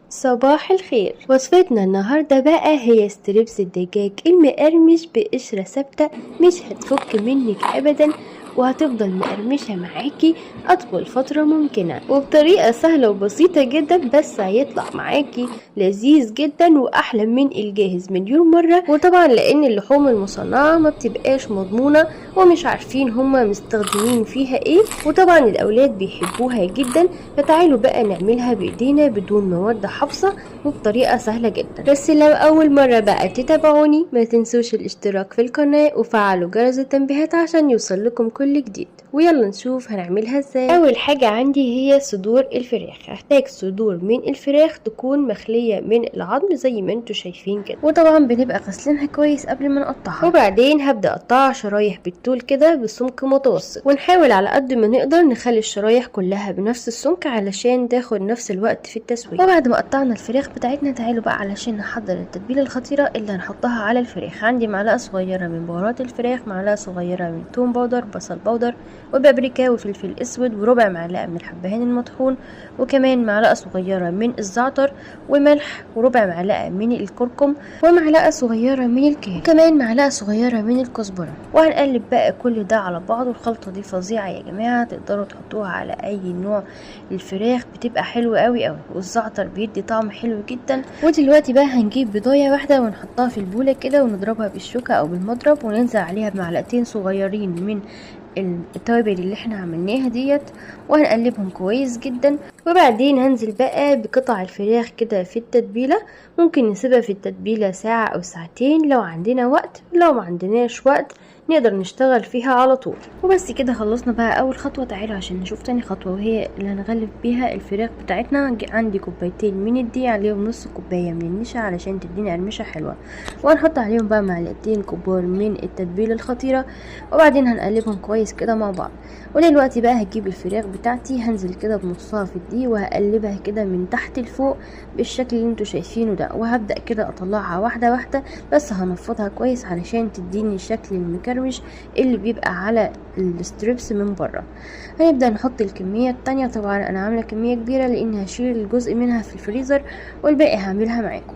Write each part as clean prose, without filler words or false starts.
صباح الخير. وصفتنا النهاردة بقى هي ستريبس الدجاج المقرمش بقشرة ثابتة، مش هتفك منك أبدا وهتفضل مقرمشة معاكي أطول فترة ممكنة وبطريقة سهلة وبسيطة جدا، بس هيطلع معاكي لذيذ جدا وأحلى من الجاهز مليون مرة. وطبعا لأن اللحوم المصنعة ما بتبقاش مضمونة ومش عارفين هما مستخدمين فيها ايه، وطبعا الأولاد بيحبوها جدا، فتعالوا بقى نعملها بإيدينا بدون مواد حافظة وبطريقة سهلة جدا. بس لو أول مرة بقى تتابعوني ما تنسوش الاشتراك في القناة وفعلوا جرس التنبيهات عشان يوصل لكم كل جديد. ويلا نشوف هنعملها ازاي. أول حاجة عندي هي صدور الفراخ. هحتاج صدور من الفراخ تكون مخلية من العظم زي ما انتوا شايفين كده، وطبعا بنبقى غسلينها كويس قبل ما نقطعها. وبعدين هبدأ اقطعها شرايح بالطول كده بسمك متوسط، ونحاول على قد ما نقدر نخلي الشرايح كلها بنفس السمك علشان تاخد نفس الوقت في التسوية. وبعد ما قطعنا الفراخ بتاعتنا تعالوا بقى علشان نحضر التتبيله الخطيره اللي هنحطها على الفراخ. عندي معلقه صغيره من بهارات الفراخ، معلقه صغيره من توم باودر، بصل باودر، وبابريكا وفلفل اسود، وربع معلقه من الحبهان المطحون، وكمان معلقه صغيره من الزعتر، وملح، وربع معلقه من الكركم، ومعلقه صغيره من الكاري، وكمان معلقه صغيره من الكزبره. وهنقلب بقى كل ده على بعض. والخلطه دي فظيعه يا جماعه، تقدروا تحطوها على اي نوع الفراخ، بتبقى حلوه قوي قوي، والزعتر بيدي طعم حلو جدا. ودلوقتي بقى هنجيب بيضايه واحده ونحطها في البوله كده ونضربها بالشوكه او بالمضرب، وننزل عليها بمعلقتين صغيرين من التوابل اللي احنا عملناها ديت، وهنقلبهم كويس جدا. وبعدين هنزل بقى بقطع الفراخ كده في التتبيله. ممكن نسيبها في التتبيله ساعه او ساعتين لو عندنا وقت، لو ما عندناش وقت نقدر نشتغل فيها على طول. وبس كده خلصنا بقى اول خطوه. تعالوا عشان نشوف تاني خطوه، وهي اللي هنغلف بيها الفراخ بتاعتنا. عندي كوبايتين من الدقيق، عليهم نص كوبايه من النشا علشان تدينا قرمشه حلوه، وهنحط عليهم بقى معلقتين كبار من التتبيله الخطيره، وبعدين هنقلبهم كويس كده مع بعض. ودلوقتي بقى هجيب الفراخ بتاعتي، هنزل كده بنصها في الدقيق وهقلبها كده من تحت لفوق بالشكل اللي انتوا شايفينه ده، وهبدأ كده اطلعها واحده واحده، بس هنفضها كويس علشان تديني الشكل المكرمش اللي بيبقى على الستريبس من بره. هنبدأ نحط الكمية التانية. طبعا انا عاملة كمية كبيرة لان هشيل الجزء منها في الفريزر والباقي هعملها معاكم.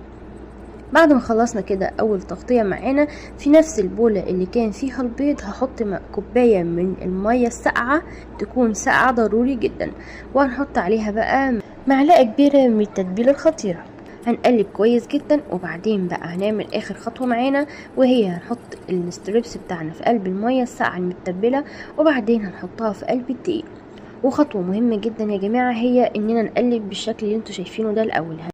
بعد ما خلصنا كده اول تغطية معانا، في نفس البولة اللي كان فيها البيض هحط كوباية من المية الساقعة، تكون ساقعة ضروري جدا، وهنحط عليها بقى معلقة كبيرة من التتبيلة الخطيرة. هنقلب كويس جدا. وبعدين بقى هنعمل اخر خطوة معانا، وهي هنحط الستريبس بتاعنا في قلب المية الساقعة المتبلة، وبعدين هنحطها في قلب الدقيق. وخطوة مهمة جدا يا جماعة هي اننا نقلب بالشكل اللي انتوا شايفينه ده الاول.